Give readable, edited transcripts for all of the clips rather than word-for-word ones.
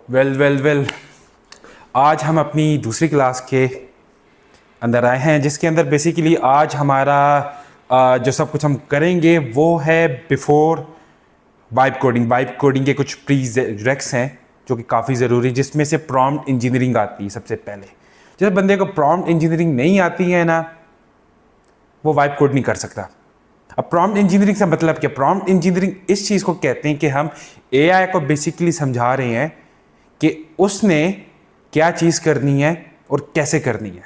Well आज हम अपनी दूसरी क्लास के अंदर आए हैं, जिसके अंदर बेसिकली आज हमारा जो सब कुछ हम करेंगे वो है before vibe coding. Vibe coding के कुछ प्रीरेक्स हैं जो कि काफ़ी ज़रूरी, जिसमें से प्रॉम्प्ट इंजीनियरिंग आती है सबसे पहले। जब बंदे को प्रॉम्प्ट इंजीनियरिंग नहीं आती है ना, वो वाइब कोड नहीं कर सकता। अब प्रॉम्प्ट इंजीनियरिंग से मतलब क्या? प्रॉम्प्ट इंजीनियरिंग इस चीज़ को कहते हैं कि हम एआई को बेसिकली समझा रहे हैं कि उसने क्या चीज़ करनी है और कैसे करनी है।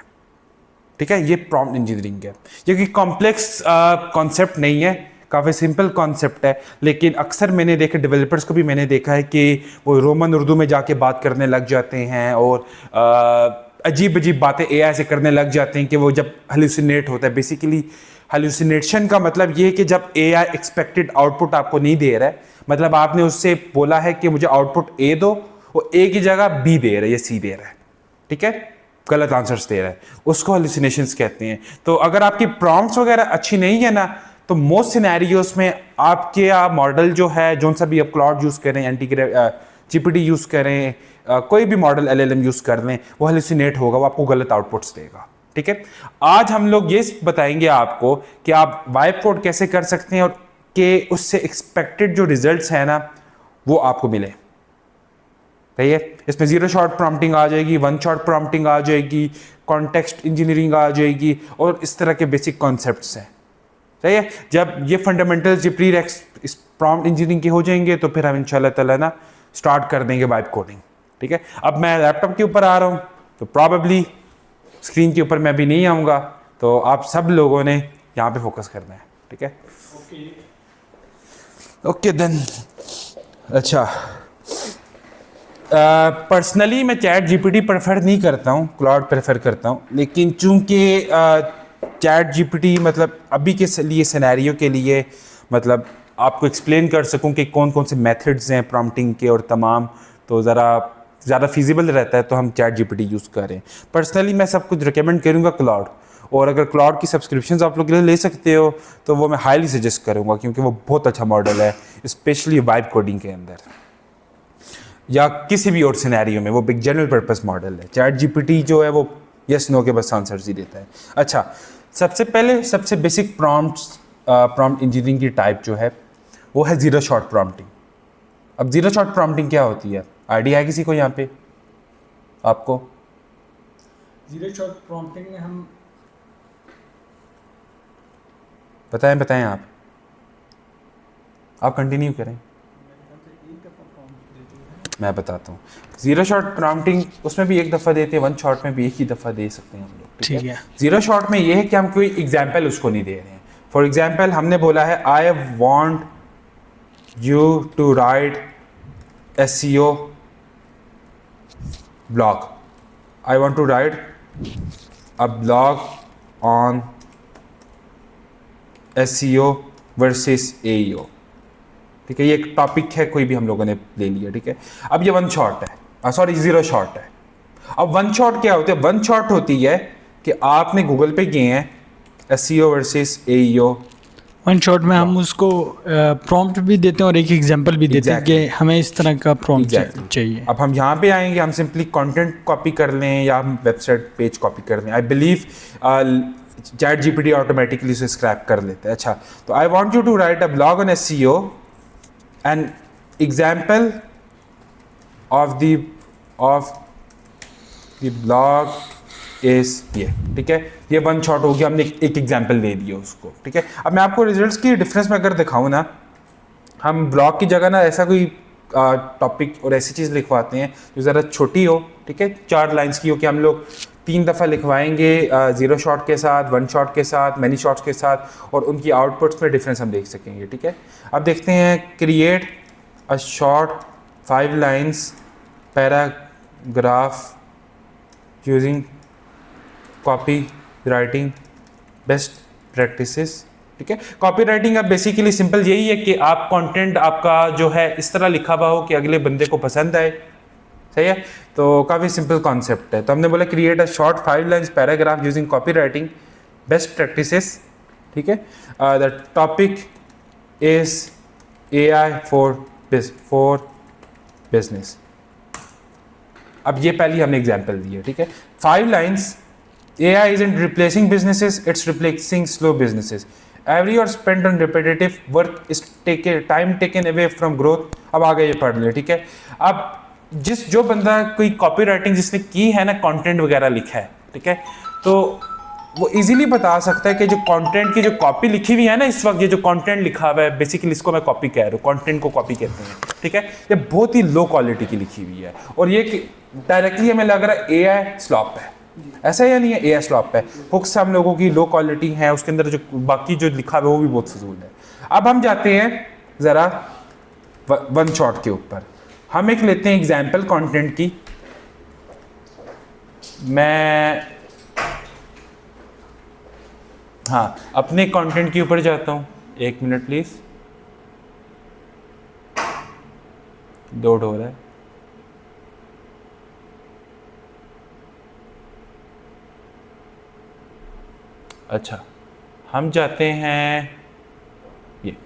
ठीक है, ये प्रॉम्प्ट इंजीनियरिंग है। ये कि कॉम्प्लेक्स कॉन्सेप्ट नहीं है, काफ़ी सिंपल कॉन्सेप्ट है। लेकिन अक्सर मैंने देखा, डेवलपर्स को भी मैंने देखा है कि वो रोमन उर्दू में जाके बात करने लग जाते हैं और अजीब अजीब बातें एआई से करने लग जाते हैं कि वो जब हेलुसिनेट होता है। बेसिकली हेलुसिनेशन का मतलब ये है कि जब एआई एक्सपेक्टेड आउटपुट आपको नहीं दे रहा है, मतलब आपने उससे बोला है कि मुझे आउटपुट ए दो, वो ए की जगह बी दे रहा है या सी दे रहा है। ठीक है, गलत आंसर्स दे रहा है, उसको हेलुसिनेशंस कहते हैं। तो अगर आपकी प्रॉम्प्ट्स वगैरह अच्छी नहीं है ना, तो मोस्ट सिनेरियोस में आपके मॉडल जो है, जो सा भी आप क्लाउड यूज़ करें, जीपीटी यूज़ करें, कोई भी मॉडल एलएलएम यूज़ कर लें, वो हेलुसिनेट होगा, वो आपको गलत आउटपुट्स देगा। ठीक है, आज हम लोग ये बताएंगे आपको कि आप वाइब कोड कैसे कर सकते हैं और कि उससे एक्सपेक्टेड जो रिजल्ट्स हैं ना, वो आपको मिले। सही है, इसमें जीरो शॉट प्रॉम्प्टिंग आ जाएगी, वन शॉट प्रॉम्प्टिंग आ जाएगी, कॉन्टेक्स्ट इंजीनियरिंग आ जाएगी और इस तरह के बेसिक कॉन्सेप्ट्स हैं। सही है, जब ये फंडामेंटल्स, ये प्रीरेक्स इस प्रॉम्प्ट इंजीनियरिंग के हो जाएंगे तो फिर हम इंशाल्लाह ताला ना स्टार्ट कर देंगे वाइब कोडिंग। ठीक है, अब मैं लैपटॉप के ऊपर आ रहा हूँ तो प्रॉबेबली स्क्रीन के ऊपर मैं भी नहीं आऊँगा, तो आप सब लोगों ने यहाँ पे फोकस करना है। ठीक है, ओके देन। अच्छा, पर्सनली मैं चैट जीपीटी प्रेफर नहीं करता हूँ, क्लाउड प्रेफर करता हूँ। लेकिन चूंकि चैट जीपीटी मतलब अभी के लिए सिनेरियो के लिए मतलब आपको एक्सप्लेन कर सकूं कि कौन कौन से मेथड्स हैं प्रॉम्प्टिंग के और तमाम, तो ज़रा ज़्यादा फिजिबल रहता है तो हम चैट जीपीटी यूज़ करें। पर्सनली मैं सब कुछ रिकमेंड करूँगा क्लाउड, और अगर क्लाउड की सब्सक्रिप्शंस आप लोग ले सकते हो तो वो मैं हाईली सजेस्ट करूँगा, क्योंकि वो बहुत अच्छा मॉडल है, स्पेशली वाइब कोडिंग के अंदर या किसी भी और सिनेरियो में। वो बिग जनरल पर्पस मॉडल है। चैट जीपीटी जो है वो यस नो के बस आंसर्स ही देता है। अच्छा, सबसे पहले सबसे बेसिक प्रॉम्प्ट इंजीनियरिंग की टाइप जो है वो है जीरो शॉट प्रॉम्प्टिंग। अब जीरो शॉट प्रॉम्प्टिंग क्या होती है, आइडिया है किसी को यहाँ पे? आपको जीरो शॉट प्रॉम्प्टिंग में हम बताएं आप कंटिन्यू करें, मैं बताता हूँ। जीरो शॉट प्रॉम्प्टिंग उसमें भी एक दफ़ा देते हैं, वन शॉट में भी एक ही दफ़ा दे सकते हैं हम लोग। ठीक है, जीरो शॉट में ये है कि हम कोई एग्जाम्पल उसको नहीं दे रहे हैं। फॉर एग्जाम्पल हमने बोला है I want you to write SEO blog, I want to write a blog on SEO versus AEO। ठीक है, ये एक टॉपिक है, कोई भी हम लोगों ने ले लिया। ठीक है, अब ये वन शॉट है, सॉरी जीरो शॉट है। अब वन शॉट क्या होती है? वन शॉट होती है कि आपने गूगल पे गए हैं SEO versus AEO। One shot में हम उसको प्रॉम्प्ट भी देते हैं और एक एग्जांपल भी देते हैं कि हमें इस तरह का प्रॉम्प्ट चाहिए। अब हम यहाँ पे आएंगे, हम सिंपली कंटेंट कॉपी कर लें या हम वेबसाइट पेज कॉपी कर लें। I believe chat GPT automatically उसे स्क्रैप कर लेते हैं। अच्छा, तो I want you to write a blog on SEO and example of the blog is ये। ठीक है, ये वन शॉट हो गया, हमने एक एग्जाम्पल दे दिया उसको। ठीक है, अब मैं आपको रिजल्ट्स की डिफरेंस में अगर दिखाऊँ ना, हम ब्लॉग की जगह ना ऐसा कोई टॉपिक और ऐसी चीज़ लिखवाते हैं जो ज़रा छोटी हो। ठीक है, 4 लाइंस की हो, कि हम लोग 3 दफ़ा लिखवाएंगे जीरो शॉट के साथ, वन शॉट के साथ, मैनी शॉट्स के साथ, और उनकी आउटपुट्स में डिफरेंस हम देख सकेंगे। ठीक है, अब देखते हैं, create a short 5 lines paragraph using copy writing best practices. ठीक है, कॉपी राइटिंग अब बेसिकली सिंपल यही है कि आप कंटेंट आपका जो है इस तरह लिखा हुआ हो कि अगले बंदे को पसंद आए। सही है, तो काफ़ी सिंपल कॉन्सेप्ट है। तो हमने बोला create a short 5 lines paragraph using copy writing best practices. ठीक है, the topic is AI for business. अब ये पहली हमने एग्जाम्पल दी है, ठीक है। 5 lines, AI isn't replacing businesses, it's replacing slow businesses. Every hour spent on repetitive work is time taken away from growth. अब आगे ये पढ़ ले, ठीक है। अब जो बंदा कोई कॉपी राइटिंग जिसने की है ना, कंटेंट वगैरह लिखा है, ठीक है, तो वो इजीली बता सकता है कि जो कंटेंट की जो कॉपी लिखी हुई है ना इस वक्त, ये जो कंटेंट लिखा हुआ है, बेसिकली इसको मैं कॉपी कह रहा हूँ, कंटेंट को कॉपी कहते हैं, ठीक है। ये बहुत ही लो क्वालिटी की लिखी हुई है और ये डायरेक्टली हमें लग रहा है AI स्लॉप है। ऐसा या नहीं है, AI स्लॉप है। हुक्स हम लोगों की लो क्वालिटी है, उसके अंदर जो बाकी जो लिखा हुआ है वो भी बहुत फजूल है। अब हम जाते हैं ज़रा वन शॉट के ऊपर। हम एक लेते हैं एग्जाम्पल कंटेंट की। मैं अपने कंटेंट के ऊपर जाता हूँ, 1 मिनट प्लीज, लोड हो रहा है। अच्छा, हम जाते हैं ये।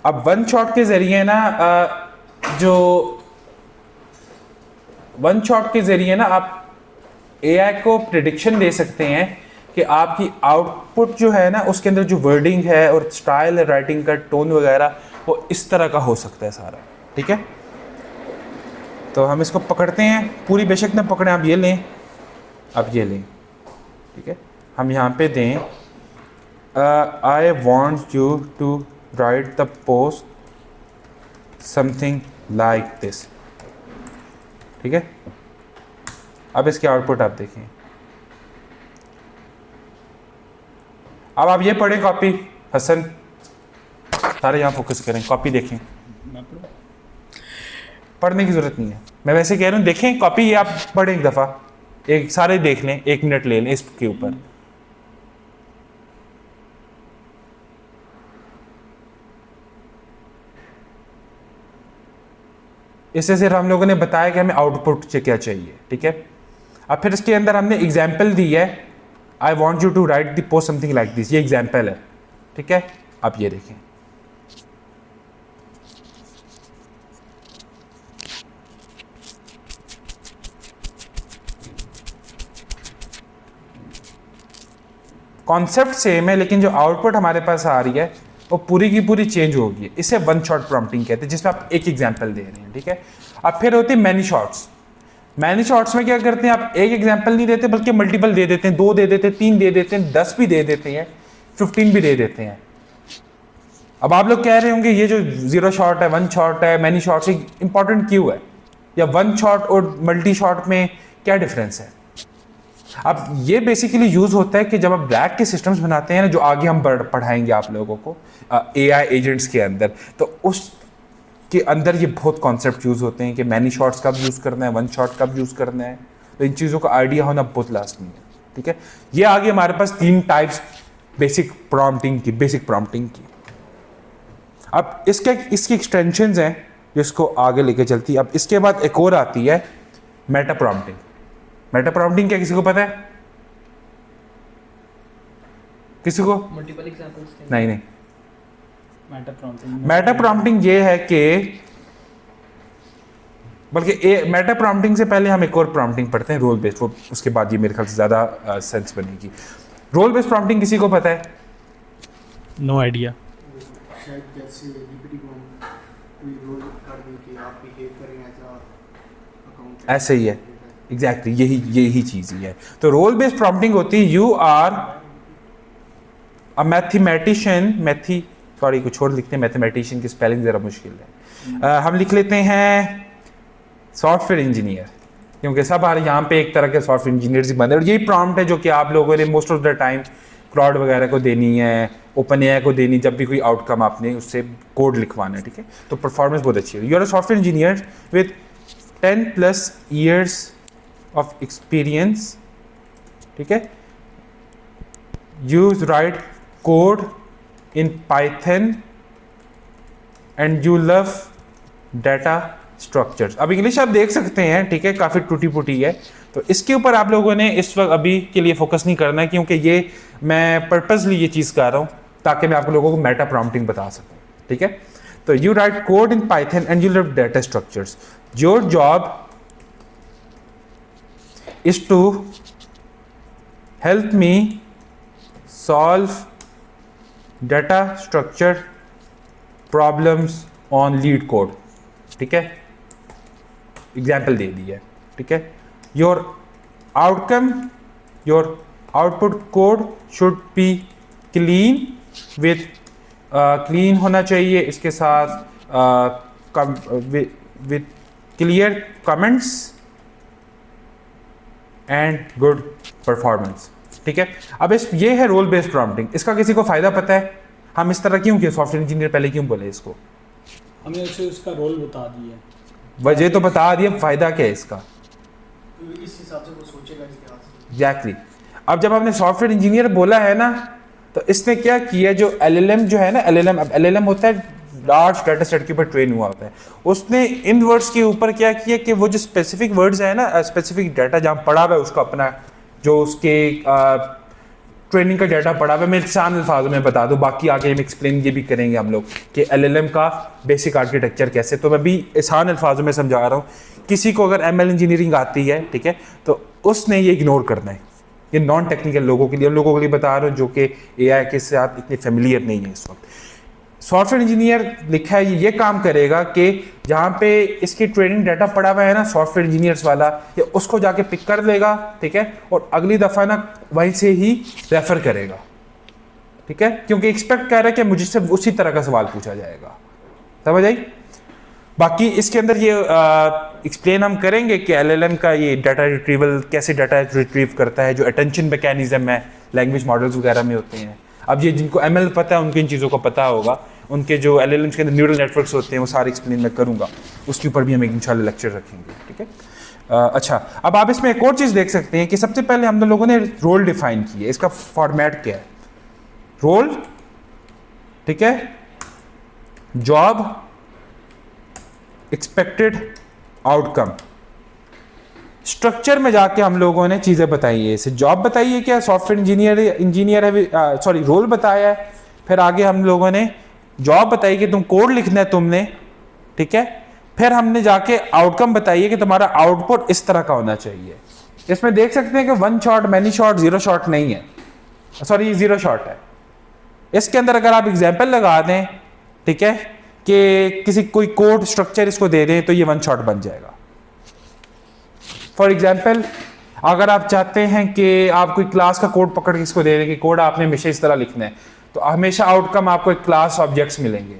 अब वन शॉट के जरिए ना आप AI को प्रिडिक्शन दे सकते हैं कि आपकी आउटपुट जो है ना उसके अंदर जो वर्डिंग है और स्टाइल है, राइटिंग का टोन वगैरह, वो इस तरह का हो सकता है सारा, ठीक है। तो हम इसको पकड़ते हैं, पूरी बेशक ना पकड़ें, आप ये लें, आप ये लें, ठीक है। हम यहाँ पे दें I want you to write the post something like this, ठीक है। अब इसके आउटपुट आप देखें। अब आप ये पढ़ें कॉपी, हसन सारे यहाँ फोकस करें, कॉपी देखें, पढ़ने की जरूरत नहीं है, मैं वैसे कह रहा हूँ देखें कॉपी, ये आप पढ़ें एक दफ़ा, एक सारे देख लें, 1 मिनट ले लें इसके ऊपर। इससे सिर्फ हम लोगों ने बताया कि हमें आउटपुट से क्या चाहिए, ठीक है। अब फिर इसके अंदर हमने एग्जाम्पल दी है, I want you to write the post something like this, ये एग्जाम्पल है, ठीक है। आप ये देखें, कॉन्सेप्ट सेम है लेकिन जो आउटपुट हमारे पास आ रही है वो पूरी की पूरी चेंज होगी। इसे वन शॉट प्रॉम्प्टिंग कहते हैं, जिसमें आप एक एग्जाम्पल दे रहे हैं, ठीक है। अब फिर होती है मैनी शॉट्स। मैनी शॉट्स में क्या करते हैं, आप एक एग्जाम्पल नहीं देते बल्कि मल्टीपल दे देते हैं, 2 दे देते हैं, 3 दे देते हैं, 10 भी दे देते हैं, 15 भी दे देते हैं। अब आप लोग कह रहे होंगे ये जो 0 शॉट है, 1 शॉट है, मैनी शॉट्स इंपॉर्टेंट क्यों है, या 1 शॉट और मल्टी शॉट में क्या डिफरेंस है। अब ये बेसिकली यूज होता है कि जब आप रैक के सिस्टम्स बनाते हैं ना, जो आगे हम पढ़ाएंगे आप लोगों को AI एजेंट्स के अंदर, तो उस के अंदर ये बहुत कॉन्सेप्ट यूज होते हैं कि मैनी शॉट्स कब यूज करना है, 1 शॉट कब यूज करना है। तो इन चीज़ों का आइडिया होना बहुत लाजमी है, ठीक है। ये आगे हमारे पास 3 टाइप्स बेसिक प्रॉम्प्टिंग की। अब इसकी एक्सटेंशंस हैं जिसको आगे लेके चलती है। अब इसके बाद एक और आती है मेटा प्रॉम्प्टिंग। मेटा प्रॉम्प्टिंग क्या किसी को पता है, किसी को? मल्टीपल एग्जांपल्स नहीं मेटा प्रॉम्प्टिंग ये है कि, बल्कि मेटा प्रॉम्प्टिंग से पहले हम एक और प्रॉम्प्टिंग पढ़ते हैं, रोल बेस्ड, वो उसके बाद ये मेरे ख्याल से ज़्यादा सेंस बनेगी। रोल बेस्ड प्रॉम्प्टिंग किसी को पता है? No idea. शायद जैसे लिबर्टी को कोई रोल कर दें कि आप बिहेव करें एज अकाउंट, ऐसे ही है, एग्जैक्टली यही चीज़ ही है। तो रोल बेस्ड प्रॉम्प्टिंग होती है, you are a mathematician, sorry कुछ और लिखते हैं, मैथमेटिशियन की स्पेलिंग ज़रा मुश्किल है, हम लिख लेते हैं सॉफ्टवेयर इंजीनियर, क्योंकि सब आ रहे यहाँ पे एक तरह के सॉफ्टवेयर इंजीनियर ही बने। और यही प्रॉम्प्ट है जो कि आप लोगों ने most of the time cloud वगैरह को देनी है, ओपन AI को देनी, जब भी कोई आउटकम आपने उससे कोड लिखवाना है, ठीक है। तो परफॉर्मेंस बहुत अच्छी है। You are a software engineer with 10+ years of experience, ठीक है। You write code in Python and you love data structures। अब इंग्लिश आप देख सकते हैं, ठीक है, काफ़ी टूटी फूटी है, तो इसके ऊपर आप लोगों ने इस वक्त अभी के लिए फोकस नहीं करना है, क्योंकि ये मैं पर्पसली ये चीज़ कर रहा हूँ ताकि मैं आप लोगों को मेटा प्रॉम्प्टिंग बता सकूँ, ठीक है। तो you right code in Python and you love data structures. Your job is to help me solve data structure problems on lead code. ठीक है, एग्जाम्पल दे दी है. ठीक है, your outcome, your output code should be clean with clean होना चाहिए, इसके साथ with clear comments and good performance. ठीक है, अब ये है रोल बेस्ड प्रॉम्प्टिंग. इसका किसी को फायदा पता है? हम इस तरह क्यों किए? सॉफ्टवेयर इंजीनियर पहले क्यों बोले इसको? हमें उसे उसका रोल बता दिया, वजह तो बता दिया, फायदा क्या है इसका? तो इस हिसाब से वो सोचेगा इसके हाथ से. एग्जैक्टली. अब जब आपने सॉफ्टवेयर इंजीनियर बोला है ना, तो इसने क्या किया, जो LLM जो है ना, अब LLM होता है लार्ज डाटा सेट के ऊपर ट्रेन हुआ होता है. उसने इन वर्ड्स के ऊपर क्या किया कि वो जो स्पेसिफिक वर्ड्स है ना, स्पेसिफिक डाटा जहाँ पड़ा हुआ है उसका अपना, जो उसके ट्रेनिंग का डाटा पड़ा हुआ है, मैं आसान अल्फाजों में बता दूं, बाकी आगे हम एक्सप्लेन ये भी करेंगे हम लोग कि LLM का बेसिक आर्किटेक्चर कैसे. तो मैं भी आसान अल्फाजों में समझा रहा हूँ. किसी को अगर ML इंजीनियरिंग आती है, ठीक है, तो उसने ये इग्नोर करना है. ये नॉन टेक्निकल लोगों के लिए, उन लोगों के लिए बता रहा हूँ जो कि AI के साथ इतने फेमिलियर नहीं है इस वक्त. सॉफ्टवेयर इंजीनियर लिखा है ये काम करेगा कि जहाँ पे इसकी ट्रेनिंग डाटा पड़ा हुआ है ना, सॉफ्टवेयर इंजीनियर्स वाला, ये उसको जाके पिक कर लेगा. ठीक है, और अगली दफ़ा ना वहीं से ही रेफर करेगा. ठीक है, क्योंकि एक्सपेक्ट कर रहा है कि मुझसे उसी तरह का सवाल पूछा जाएगा. समझ आई? बाकी इसके अंदर ये एक्सप्लेन हम करेंगे कि LLM का ये डाटा रिट्रीवल कैसे डाटा रिट्रीव करता है, जो अटेंशन मैकेनिज्म है लैंग्वेज मॉडल्स वगैरह में होते हैं. अब ये जिनको ML पता है उनके इन चीज़ों को पता होगा. उनके जो LLMs के अंदर न्यूरल नेटवर्क्स होते हैं वो सारे एक्सप्लेन मैं करूँगा, उसके ऊपर भी हम एक इंशाल्लाह लेक्चर रखेंगे. ठीक है, अच्छा, अब आप इसमें एक और चीज़ देख सकते हैं कि सबसे पहले हम लोगों ने रोल डिफाइन किया. इसका फॉर्मेट क्या है? रोल, ठीक है, जॉब, एक्सपेक्टेड आउटकम. स्ट्रक्चर में जाके हम लोगों ने चीज़ें बताई है. इसे जॉब बताई है, क्या सॉफ्टवेयर इंजीनियर है, सॉरी रोल बताया है. फिर आगे हम लोगों ने जॉब बताई कि तुम कोड लिखना है तुमने. ठीक है, फिर हमने जाके आउटकम बताई है कि तुम्हारा आउटपुट इस तरह का होना चाहिए. इसमें देख सकते हैं कि 1 शॉट, मैनी शॉट, 0 शॉट नहीं है, सॉरी 0 शॉट है. इसके अंदर अगर आप एग्जाम्पल लगा दें, ठीक है, कि किसी कोई कोड स्ट्रक्चर इसको दे दें तो ये 1 शॉट बन जाएगा. फॉर एग्जाम्पल, अगर आप चाहते हैं कि आप कोई क्लास का कोड पकड़ के इसको दे दें कि कोड आपने हमेशा इस तरह लिखना है, तो हमेशा आउटकम आपको एक क्लास ऑब्जेक्ट्स मिलेंगे.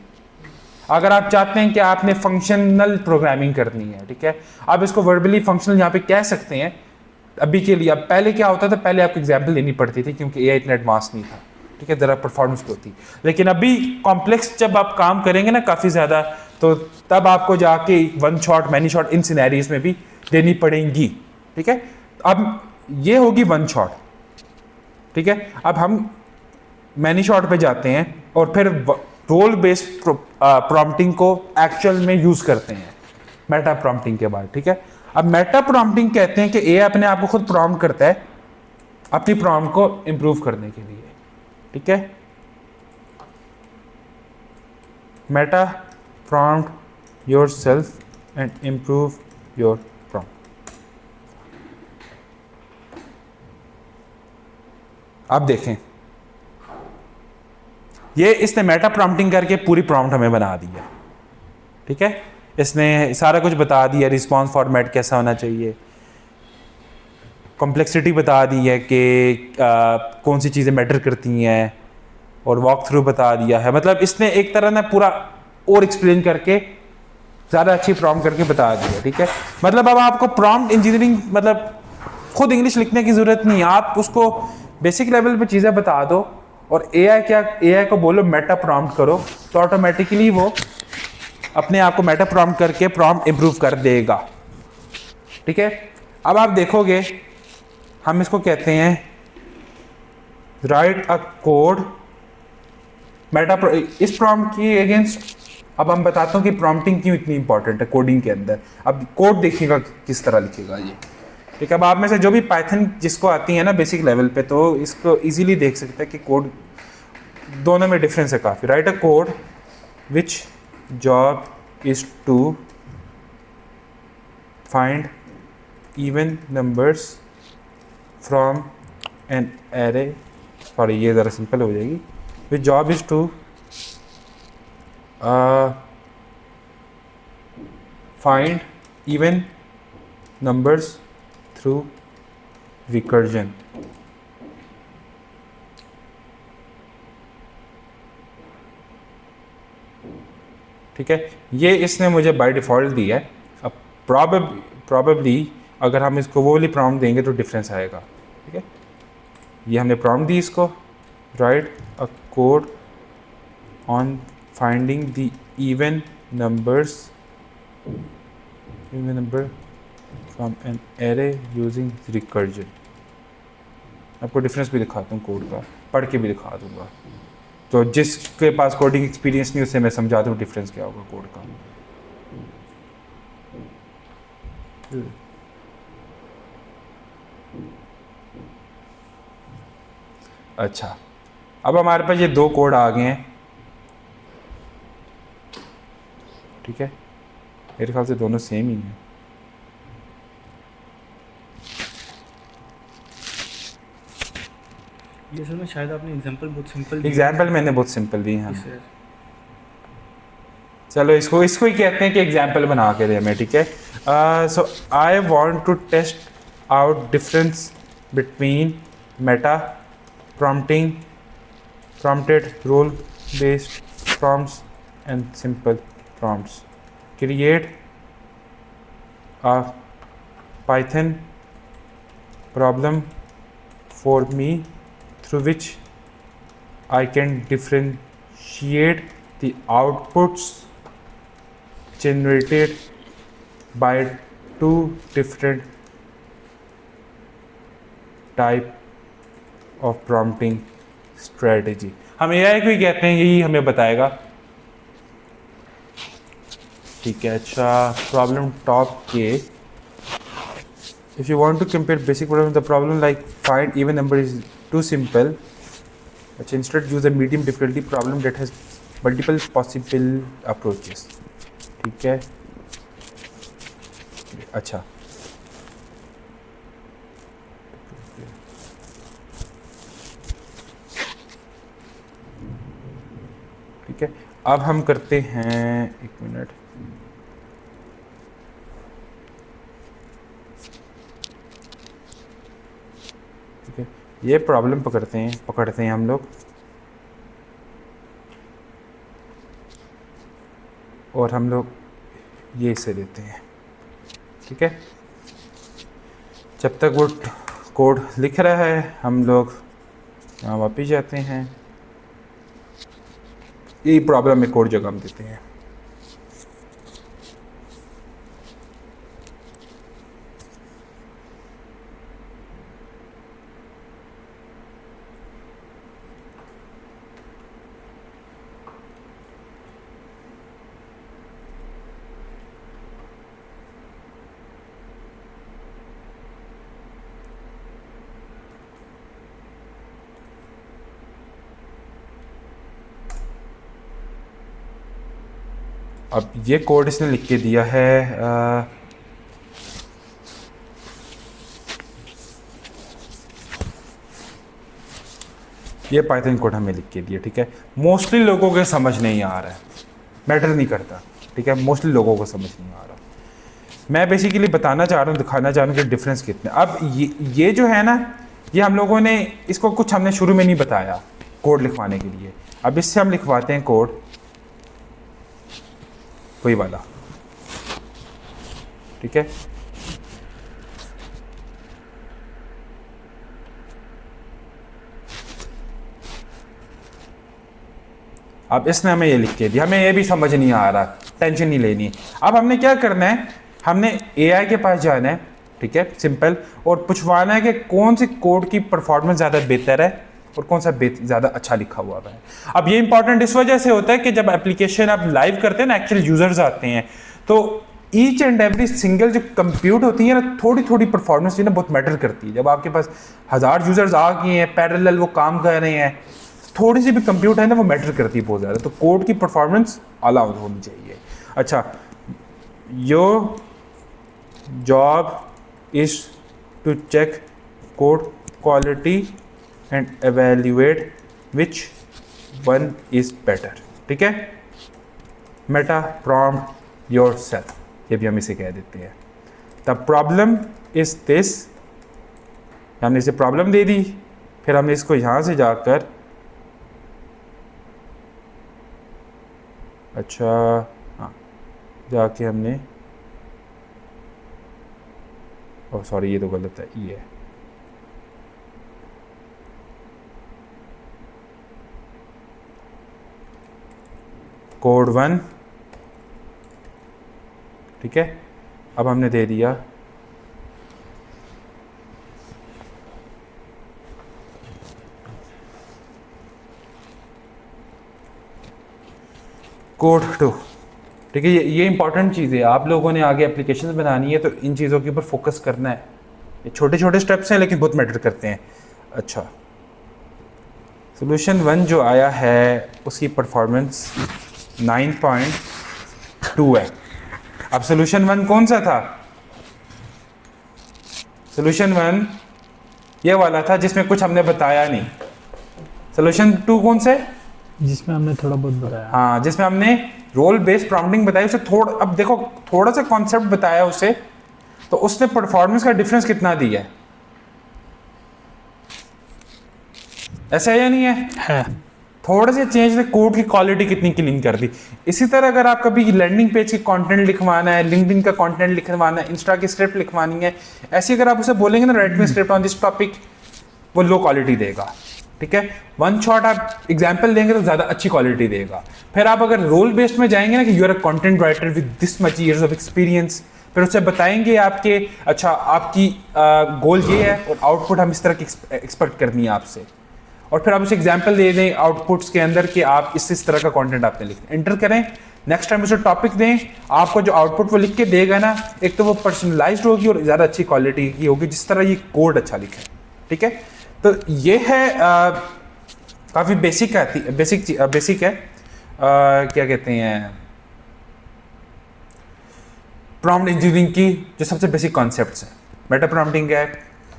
अगर आप चाहते हैं कि आपने फंक्शनल प्रोग्रामिंग करनी है, ठीक है, आप इसको वर्बली फंक्शनल यहाँ पे कह सकते हैं अभी के लिए. अब पहले क्या होता था, पहले आपको एग्जाम्पल देनी पड़ती थी क्योंकि AI इतना एडवांस नहीं था. ठीक है, ज़रा परफॉर्मेंस तो होती. लेकिन अभी कॉम्प्लेक्स जब आप काम करेंगे ना काफ़ी ज़्यादा, तो तब आपको जाके 1 shot, many shot in scenarios में भी देनी पड़ेंगी. ठीक है, अब ये होगी 1 शॉट. ठीक है, अब हम मैनी शॉट पे जाते हैं और फिर रोल बेस्ड प्रॉम्प्टिंग को एक्चुअल में यूज़ करते हैं मेटा प्रॉम्प्टिंग के बाद. ठीक है, अब मेटा प्रॉम्प्टिंग कहते हैं कि AI अपने आप को खुद प्रॉम्प्ट करता है अपनी प्रॉम्प्ट को इम्प्रूव करने के लिए. ठीक है, Meta prompt yourself and improve your prompt. आप देखें, ये इसने मेटा प्रॉम्प्टिंग करके पूरी प्रॉम्प्ट हमें बना दी है. ठीक है, इसने सारा कुछ बता दिया, रिस्पॉन्स फॉर्मेट कैसा होना चाहिए, कॉम्प्लेक्सिटी बता दी है कि कौन सी चीज़ें मैटर करती हैं, और वॉक थ्रू बता दिया है. मतलब इसने एक तरह ना पूरा और एक्सप्लेन करके ज़्यादा अच्छी प्रॉम्प्ट करके बता दिया. ठीक है, मतलब अब आपको प्रॉम्प्ट इंजीनियरिंग मतलब खुद इंग्लिश लिखने की ज़रूरत नहीं है. आप उसको बेसिक लेवल पे चीज़ें बता दो और AI को बोलो मेटा प्रॉम्प्ट करो, तो ऑटोमेटिकली वो अपने आप को मेटा प्रॉम्प्ट करके प्रॉम्प्ट इम्प्रूव कर देगा. ठीक है, अब आप देखोगे हम इसको कहते हैं राइट अ कोड मेटा इस प्रॉम्प्ट की अगेंस्ट. अब हम बताता हूँ कि प्रॉम्प्टिंग क्यों इतनी इंपॉर्टेंट है कोडिंग के अंदर. अब कोड देखिएगा किस तरह लिखेगा ये. ठीक है, अब आप में से जो भी पाइथन जिसको आती है ना बेसिक लेवल पे, तो इसको इजीली देख सकते हैं कि कोड दोनों में डिफरेंस है काफ़ी. Write a code which job is to find even numbers from an array, sorry ये ज़रा सिंपल हो जाएगी, which job is to find even numbers through recursion. ठीक है, ये इसने मुझे बाय डिफ़ॉल्ट दिया है। अब प्रॉबेबली अगर हम इसको वो वाली प्रॉम्प्ट देंगे तो डिफरेंस आएगा। ठीक है, ये हमने प्रॉम्प्ट दी इसको, right a code on finding the even number from an array using recursion. आपको डिफरेंस भी दिखाता हूँ कोड का, पढ़ के भी दिखा दूंगा, तो जिसके पास कोडिंग एक्सपीरियंस नहीं उसे मैं समझा दूँ डिफरेंस क्या होगा कोड का। अच्छा, अब हमारे पास ये दो कोड आ गए हैं। ठीक है, मेरे ख्याल से दोनों सेम ही हैं। ये सर में शायद आपने एग्जांपल बहुत सिंपल एग्जाम्पल मैंने बहुत सिंपल दी हैं। सर। चलो इसको ही कहते हैं कि एग्जाम्पल बना के दे हमें। ठीक है, so I want to test out difference between meta prompted rule based prompts and simple prompts. Create a Python problem for me through which I can differentiate the outputs generated by two different type of prompting strategy. हम AI को ही कहते हैं, यही हमें बताएगा। ठीक है, अच्छा प्रॉब्लम टॉप के, if you want to compare basic problem the problem like find even number is too simple, अच्छा instead use a medium difficulty problem that has multiple possible approaches. ठीक है, अच्छा ठीक है, अब हम करते हैं, एक मिनट, ठीक है, ये प्रॉब्लम पकड़ते हैं हम लोग, और हम लोग ये इसे देते हैं। ठीक है, जब तक वो कोड लिख रहा है हम लोग यहाँ वापस जाते हैं, यही प्रॉब्लम में कोड जगह हम देते हैं। अब ये कोड इसने लिख के दिया है, ये पाइथन कोड हमें लिख के दिया। ठीक है, मोस्टली लोगों के समझ नहीं आ रहा है, मैटर नहीं करता। ठीक है, मोस्टली लोगों को समझ नहीं आ रहा। मैं बेसिकली बताना चाह रहा हूँ, दिखाना चाह रहा हूँ कि डिफरेंस कितने। अब ये जो है ना, ये हम लोगों ने इसको कुछ हमने शुरू में नहीं बताया कोड लिखवाने के लिए। अब इससे हम लिखवाते हैं कोड वही वाला। ठीक है, अब इसने हमें ये लिख के दिया, हमें ये भी समझ नहीं आ रहा, टेंशन नहीं लेनी। अब हमने क्या करना है, हमने AI के पास जाना है। ठीक है, सिंपल, और पूछवाना है कि कौन सी कोड की परफॉर्मेंस ज़्यादा बेहतर है और कौन सा ज़्यादा अच्छा लिखा हुआ है। अब ये इंपॉर्टेंट इस वजह से होता है कि जब एप्लीकेशन आप लाइव करते हैं ना, एक्चुअल यूजर्स आते हैं, तो ईच एंड एवरी सिंगल जो कंप्यूट होती है ना, थोड़ी थोड़ी परफॉर्मेंस ना बहुत मैटर करती है। जब आपके पास 1000 यूजर्स आ गए हैं, पैरेलल वो काम कर रहे हैं, थोड़ी सी भी कंप्यूट है ना, वो मैटर करती है बहुत ज़्यादा। तो कोड की परफॉर्मेंस आला होनी चाहिए। अच्छा, your job is to check code quality and evaluate which one is better. ठीक है, meta prompt yourself, ये भी हम इसे कह देते हैं. The problem is this, हमने इसे प्रॉब्लम दे दी, फिर हमने इसको यहाँ से जाकर अच्छा हाँ जाके हमने ओह सॉरी ये तो गलत है, ये है. कोड 1, ठीक है. अब हमने दे दिया कोड 2, ठीक है. ये इंपॉर्टेंट चीज़ है, आप लोगों ने आगे एप्लीकेशन बनानी है तो इन चीज़ों के ऊपर फोकस करना है. ये छोटे छोटे स्टेप्स हैं लेकिन बहुत मैटर करते हैं. अच्छा, सोल्यूशन 1 जो आया है उसकी परफॉर्मेंस 9.2 है. अब सोल्यूशन 1 कौन सा था? सोल्यूशन 1 ये वाला था जिसमें कुछ हमने बताया नहीं. सोल्यूशन 2 कौन से? जिसमें हमने थोड़ा बहुत बताया. हाँ, जिसमें हमने रोल बेस्ड प्रॉम्प्टिंग बताई. उसे थोड़ा, अब देखो थोड़ा सा कॉन्सेप्ट बताया उसे, तो उसने परफॉर्मेंस का डिफरेंस कितना दिया है, ऐसा है या नहीं है? थोड़े से चेंज ने कोड की क्वालिटी कितनी क्लीन कर दी. इसी तरह अगर आप कभी लैंडिंग पेज की कंटेंट लिखवाना है, लिंक्डइन का कंटेंट लिखवाना है, इंस्टा की स्क्रिप्ट लिखवानी है, ऐसी अगर आप उसे बोलेंगे ना right me script on this topic, वो लो क्वालिटी देगा. ठीक है, वन शॉट आप एग्जाम्पल देंगे तो ज़्यादा अच्छी क्वालिटी देगा. फिर आप अगर रोल बेस्ड में जाएंगे ना कि you are a content writer with this much years of experience, फिर उससे बताएंगे आपके अच्छा आपकी गोल ये है और आउटपुट हम इस तरह की एक्सपेक्ट करनी है आपसे, और फिर आप उसे एग्जाम्पल दे दें आउटपुट्स के अंदर कि आप इस तरह का कंटेंट आपने लिखना, एंटर करें. नेक्स्ट टाइम उसे टॉपिक दें, आपको जो आउटपुट वो लिख के देगा ना, एक तो वो पर्सनलाइज्ड होगी और ज़्यादा अच्छी क्वालिटी की होगी, जिस तरह ये कोड अच्छा लिखे. ठीक है, तो ये है काफ़ी बेसिक है, बेसिक है क्या कहते हैं प्रॉम्प्ट इंजीनियरिंग की जो सबसे बेसिक कॉन्सेप्ट्स हैं. मेटा प्रॉम्प्टिंग है,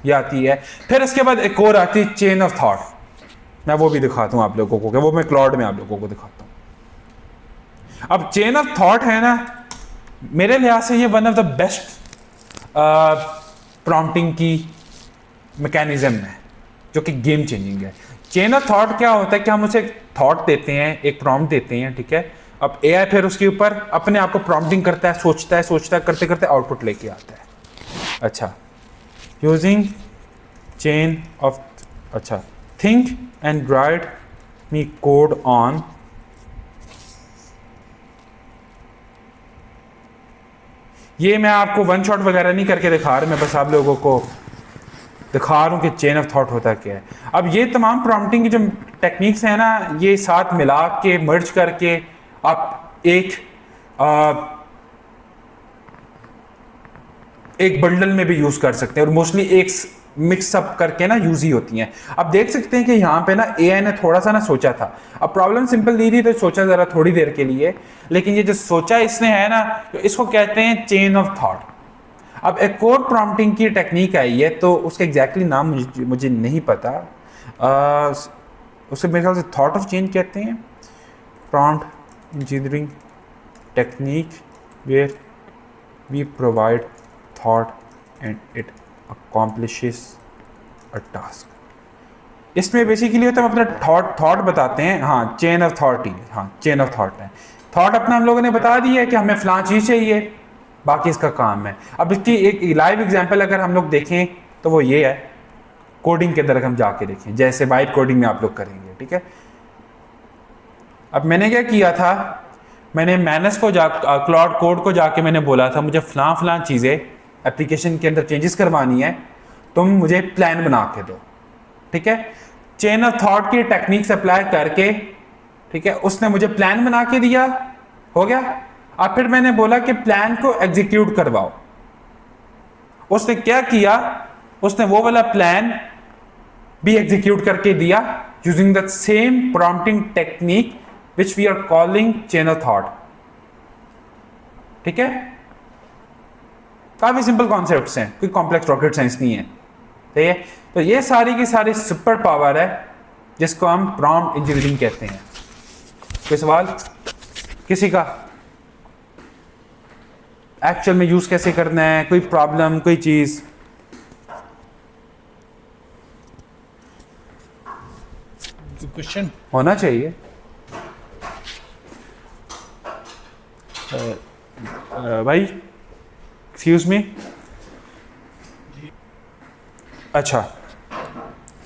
ये आती है. फिर इसके बाद एक और आती है चेन ऑफ थॉट. मैं वो भी दिखाता हूँ आप लोगों को, वो मैं क्लाउड में आप लोगों को दिखाता हूँ. अब चेन ऑफ थॉट है ना, मेरे लिहाज से ये one of the best prompting की मैकेनिज्म है जो कि गेम चेंजिंग है. चेन ऑफ थॉट क्या होता है कि हम उसे थॉट देते हैं, एक प्रॉम्प्ट देते हैं. ठीक है, अब एआई फिर उसके ऊपर अपने आप को प्रॉम्प्टिंग करता है, सोचता है, करते करते आउटपुट लेके आता है. अच्छा, यूजिंग चेन ऑफ, अच्छा, think and right me code on ये मैं आपको वन शॉट वगैरह नहीं करके दिखा रहा, मैं बस आप लोगों को दिखा रहा हूँ कि चेन ऑफ थॉट होता क्या है. अब ये तमाम प्रॉम्प्टिंग की जो टेक्निक्स हैं ना, ये साथ मिला के मर्ज करके आप एक बंडल में भी यूज कर सकते हैं, और मोस्टली एक मिक्सअप करके ना यूज ही होती हैं. अब देख सकते हैं कि यहाँ पे ना एआई ने थोड़ा सा ना सोचा था. अब प्रॉब्लम सिंपल दी थी तो सोचा जरा थोड़ी देर के लिए, लेकिन ये जो सोचा इसने है ना, तो इसको कहते हैं चेन ऑफ थॉट. अब एक और प्रॉम्प्टिंग की टेक्निक आई है, तो उसका एग्जैक्टली नाम मुझे नहीं पता. उसे मेरे ख्याल से थॉट ऑफ चेंज कहते हैं. Prompt engineering technique where we provide thought and it accomplishes a task. इसमें बेसिकली होता है हम अपना थॉट बताते हैं. हाँ, चेन ऑफ थॉट ही, हाँ चेन ऑफ थॉट है. थॉट अपना हम लोगों ने बता दिया है कि हमें फलां चीज़ चाहिए, बाकी इसका काम है. अब इसकी एक लाइव एग्जांपल अगर हम लोग देखें तो वो ये है, कोडिंग के अंदर हम जाके देखें, जैसे वाइब कोडिंग में आप लोग करेंगे. ठीक है, अब मैंने क्या किया था, मैंने मैनस को क्लाउड कोड को जाके मैंने बोला था मुझे फलां चीज़ें एप्लीकेशन के अंदर चेंजेस करवानी है, तुम मुझे प्लान बना के दो. ठीक है, चेन ऑफ थॉट की टेक्निक्स अप्लाई करके, ठीक है, उसने मुझे प्लान बना के दिया, हो गया. अब फिर मैंने बोला कि प्लान को एग्जीक्यूट करवाओ. उसने क्या किया, उसने वो वाला प्लान भी एग्जीक्यूट करके दिया using the same prompting technique which we are calling chain of thought. ठीक है, काफी सिंपल कॉन्सेप्ट्स हैं, कोई कॉम्प्लेक्स रॉकेट साइंस नहीं है. ठीक है। तो ये सारी की सारी सुपर पावर है जिसको हम प्रॉम्प्ट इंजीनियरिंग कहते हैं। कोई सवाल किसी का? एक्चुअल में यूज कैसे करना है, कोई प्रॉब्लम, कोई चीज? क्वेश्चन होना चाहिए। भाई एक्सक्यूज मी। अच्छा,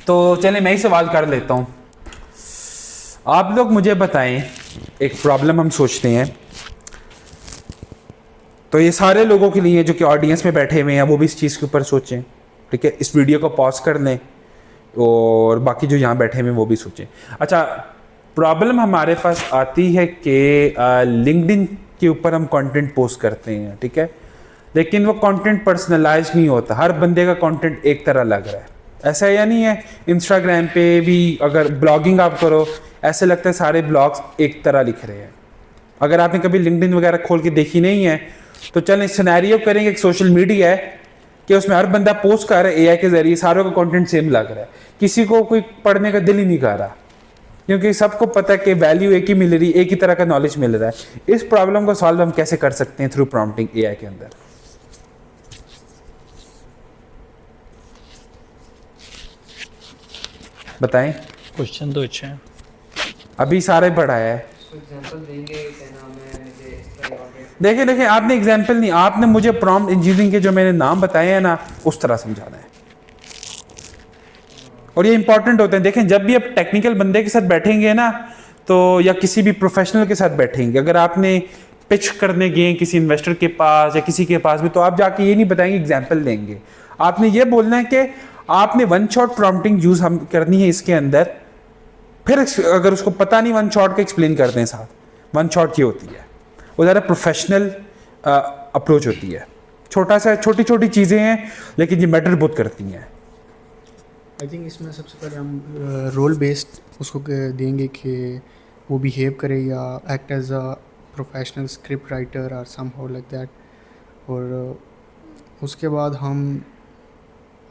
तो चलिए मैं ही सवाल कर लेता हूं। आप लोग मुझे बताएं, एक प्रॉब्लम हम सोचते हैं, तो ये सारे लोगों के लिए जो कि ऑडियंस में बैठे हुए हैं वो भी इस चीज़ के ऊपर सोचें, ठीक है। इस वीडियो को पॉज कर लें और बाकी जो यहाँ बैठे हुए हैं वो भी सोचें। अच्छा, प्रॉब्लम हमारे पास आती है कि लिंक्डइन के ऊपर हम कंटेंट पोस्ट करते हैं, ठीक है, लेकिन वो कंटेंट पर्सनलाइज नहीं होता। हर बंदे का कंटेंट एक तरह लग रहा है, ऐसा या नहीं है? इंस्टाग्राम पे भी अगर ब्लॉगिंग आप करो, ऐसे लगता है सारे ब्लॉग्स एक तरह लिख रहे हैं। अगर आपने कभी लिंक्डइन वगैरह खोल के देखी नहीं है तो चलें सिनेरियो करेंगे, एक सोशल मीडिया है कि उसमें हर बंदा पोस्ट कर रहा है एआई के जरिए, सारों का कंटेंट सेम लग रहा है, किसी को कोई पढ़ने का दिल ही नहीं कर रहा, क्योंकि सबको पता है कि वैल्यू एक ही मिल रही, एक ही तरह का नॉलेज मिल रहा है। इस प्रॉब्लम को सॉल्व हम कैसे कर सकते हैं? थ्रू प्रॉम्प्टिंग एआई के अंदर। बताएं। क्वेश्चन तो अच्छा है। अभी सारे पढ़ा है। एग्जांपल देंगे क्या नाम है मुझे इस तरह ऑडियंस। देखिए आपने एग्जाम्पल नहीं, आपने मुझे प्रॉम्प्ट इंजीनियरिंग के जो मैंने नाम बताए हैं ना उस तरह समझाना है, और ये इंपॉर्टेंट होते हैं। देखें, जब भी आप टेक्निकल बंदे के साथ बैठेंगे ना, तो या किसी भी प्रोफेशनल के साथ बैठेंगे, अगर आपने पिच करने गए किसी इन्वेस्टर के पास या किसी के पास भी, तो आप जाके ये नहीं बताएंगे एग्जाम्पल देंगे, आपने ये बोलना है कि आपने वन शॉट प्रॉम्प्टिंग यूज हम करनी है इसके अंदर। फिर अगर उसको पता नहीं, वन शॉट का एक्सप्लेन करते हैं साथ। वन शॉट ये होती है, वो ज़्यादा प्रोफेशनल अप्रोच होती है। छोटा सा छोटी छोटी चीज़ें हैं लेकिन ये मैटर बहुत करती हैं। आई थिंक इसमें सबसे पहले हम रोल बेस्ड उसको देंगे कि वो बिहेव करे या act as a professional script writer और समहाउ लाइक दैट। और उसके बाद हम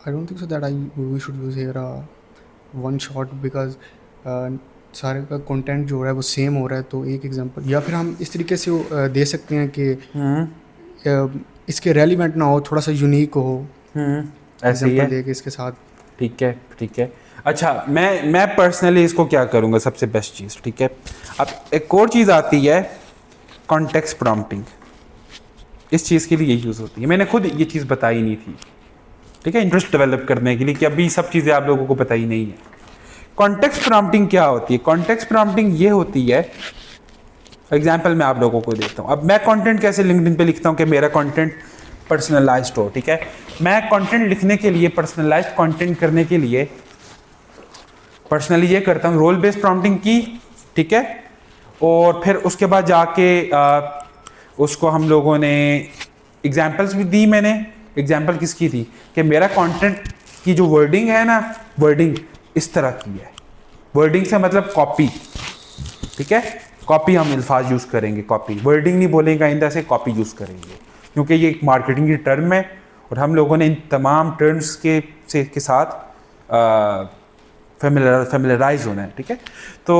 I don't think so that we should use here one shot, because सारे का कंटेंट जो हो रहा है वो सेम हो रहा है। तो एक एग्जांपल, या फिर हम इस तरीके से दे सकते हैं कि इसके रेलिवेंट ना हो, थोड़ा सा यूनिक हो, ऐसे ही है। दे के इसके साथ। ठीक है, ठीक है। अच्छा, मैं पर्सनली इसको क्या करूँगा, सबसे बेस्ट चीज़, ठीक है। अब एक और चीज़ आती है कॉन्टेक्स्ट प्रॉम्प्टिंग। इस चीज़ के लिए यूज़ होती है, मैंने खुद ये चीज़ बताई नहीं थी, ठीक है, इंटरेस्ट डेवलप करने के लिए, कि अभी सब चीज़ें आप लोगों को पता ही नहीं है। कॉन्टेक्स्ट प्रॉम्प्टिंग क्या होती है? कॉन्टेक्स्ट प्रॉम्प्टिंग ये होती है, एग्जाम्पल मैं आप लोगों को देता हूँ। अब मैं कंटेंट कैसे लिंक्डइन पे लिखता हूँ कि मेरा कंटेंट पर्सनलाइज्ड हो, ठीक है। मैं कंटेंट लिखने के लिए, पर्सनलाइज्ड कंटेंट करने के लिए पर्सनली ये करता हूँ, रोल बेस्ड प्रॉम्प्टिंग की, ठीक है। और फिर उसके बाद जाके उसको हम लोगों ने एग्जाम्पल्स भी दी। मैंने एग्जाम्पल किसकी थी कि मेरा कंटेंट की जो वर्डिंग है ना, वर्डिंग इस तरह की है। वर्डिंग से मतलब कॉपी, ठीक है, कॉपी हम अल्फाज यूज़ करेंगे, कॉपी, वर्डिंग नहीं बोलेंगे आइंदा से, कॉपी यूज़ करेंगे, क्योंकि ये एक मार्केटिंग की टर्म है और हम लोगों ने इन तमाम टर्म्स के साथ फेमिलराइज होना है, ठीक है। तो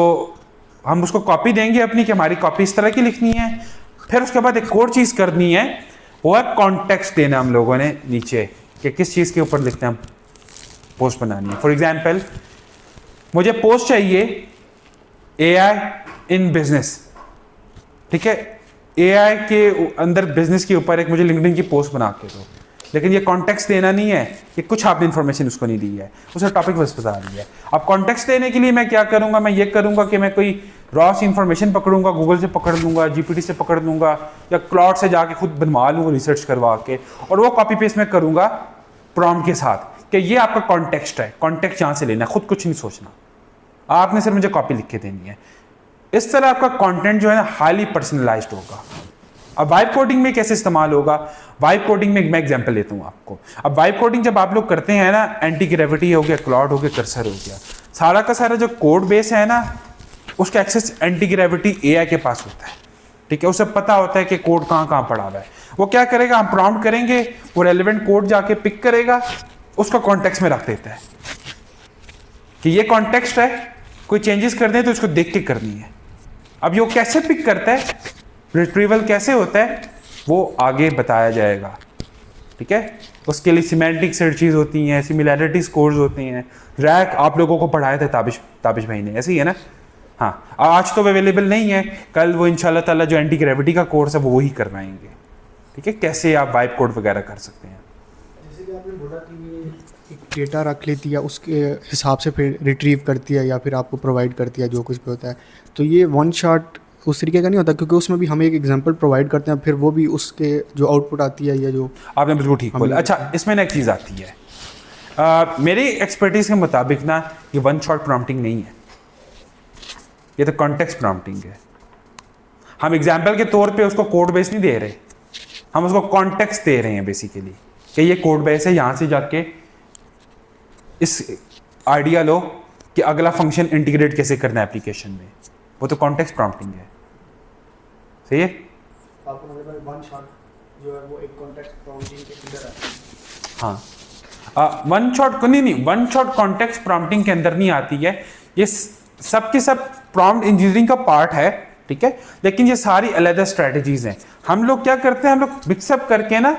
हम उसको कॉपी देंगे अपनी, कि हमारी कॉपी इस तरह की लिखनी है। फिर उसके बाद एक और चीज़ करनी है, वो है कॉन्टेक्स्ट देना हम लोगों ने नीचे, कि किस चीज़ के ऊपर लिखना है, पोस्ट बनानी है। फॉर एग्जाम्पल, मुझे पोस्ट चाहिए एआई इन बिजनेस, ठीक है, एआई के अंदर बिजनेस के ऊपर एक मुझे लिंक्डइन की पोस्ट बना के दो, लेकिन ये कॉन्टेक्स्ट देना नहीं है कि कुछ आपने इन्फॉर्मेशन उसको नहीं दी है, उसे टॉपिक बस बता दिया है। अब कॉन्टेक्स्ट देने के लिए मैं क्या करूंगा, मैं ये करूंगा कि मैं कोई रॉस इन्फॉर्मेशन पकड़ूंगा, गूगल से पकड़ लूंगा, जीपीटी से पकड़ लूंगा, या क्लाउड से जाके खुद बनवा लूंगा रिसर्च करवा के, और वो कॉपी पेस्ट मैं करूंगा प्रॉम्प्ट के साथ कि ये आपका कॉन्टेक्स्ट है, कॉन्टेक्स्ट यहाँ से लेना, खुद कुछ नहीं सोचना, आपने सिर्फ मुझे कॉपी लिख के देनी है। इस तरह आपका कंटेंट जो है ना हाईली पर्सनलाइज्ड होगा। अब वाइब कोडिंग में कैसे इस्तेमाल होगा? वाइब कोडिंग में मैं एग्जांपल लेता हूँ आपको। अब वाइब कोडिंग जब आप लोग करते हैं ना, एंटी ग्रेविटी हो गया, क्लाउड हो गया, कर्सर हो गया, सारा का सारा जो कोड बेस है ना, उसका एक्सेस एंटी ग्रेविटी एआई के पास होता है, ठीक है। उसे पता होता है कि कोड कहाँ कहाँ पड़ा हुआ है। वो क्या करेगा, हम प्रॉम्प्ट करेंगे, वो रेलिवेंट कोड जाके पिक करेगा, उसको कॉन्टेक्स्ट में रख देता है कि ये कॉन्टेक्स्ट है, कोई चेंजेस करने हैं तो उसको देख के करनी है। अब ये वो कैसे पिक करता है, रिट्रीवल कैसे होता है, वो आगे बताया जाएगा। ठीक है, उसके लिए सिमेंटिक सर्चेज होती हैं, सिमिलैरिटी स्कोर्स होती हैं। रैक आप लोगों को पढ़ाए थे ताबिश भाई ने, ऐसे ही है ना? हाँ, आज तो अवेलेबल नहीं है, कल वो इंशाल्लाह ताला जो एंटी ग्रेविटी का कोर्स है वो वही करवाएंगे। ठीक है, कैसे आप वाइप कोड वगैरह कर सकते हैं। जैसे कि आपने बोला कि ये एक डेटा रख लेती है, उसके हिसाब से फिर रिट्रीव करती है या फिर आपको प्रोवाइड करती है जो कुछ भी होता है। तो ये वन शॉट उस तरीके का नहीं होता, क्योंकि उसमें भी हम एक एग्जांपल प्रोवाइड करते हैं, फिर वो भी उसके जो आउटपुट आती है या जो आपने बिल्कुल ठीक बोला। अच्छा, इसमें ना एक चीज़ आती है, मेरी एक्सपर्टीज के मुताबिक ना ये वन शॉट प्रॉम्प्टिंग नहीं है, ये तो कॉन्टेक्स्ट प्रॉम्प्टिंग है। हम एग्जाम्पल के तौर पे उसको कोड बेस नहीं दे रहे, हम उसको कॉन्टेक्स्ट दे रहे हैं बेसिकली कि ये कोड बेस है, यहाँ से जाके इस आइडिया लो कि अगला फंक्शन इंटीग्रेट कैसे करना है एप्लीकेशन में, वो तो कॉन्टेक्स्ट प्रॉम्प्टिंग है। सही है? वन शॉट जो है वो एक कॉन्टेक्स्ट प्रॉम्प्टिंग के अंदर है। हाँ, वन शॉट को नहीं, वन शॉट कॉन्टेक्स्ट प्रॉम्प्टिंग के अंदर नहीं आती है। ये सब के सब प्रॉम्प्ट इंजीनियरिंग का पार्ट है, ठीक है, लेकिन ये सारी अलग स्ट्रेटजीज हैं। हम लोग क्या करते हैं, हम लोग मिक्सअप करके ना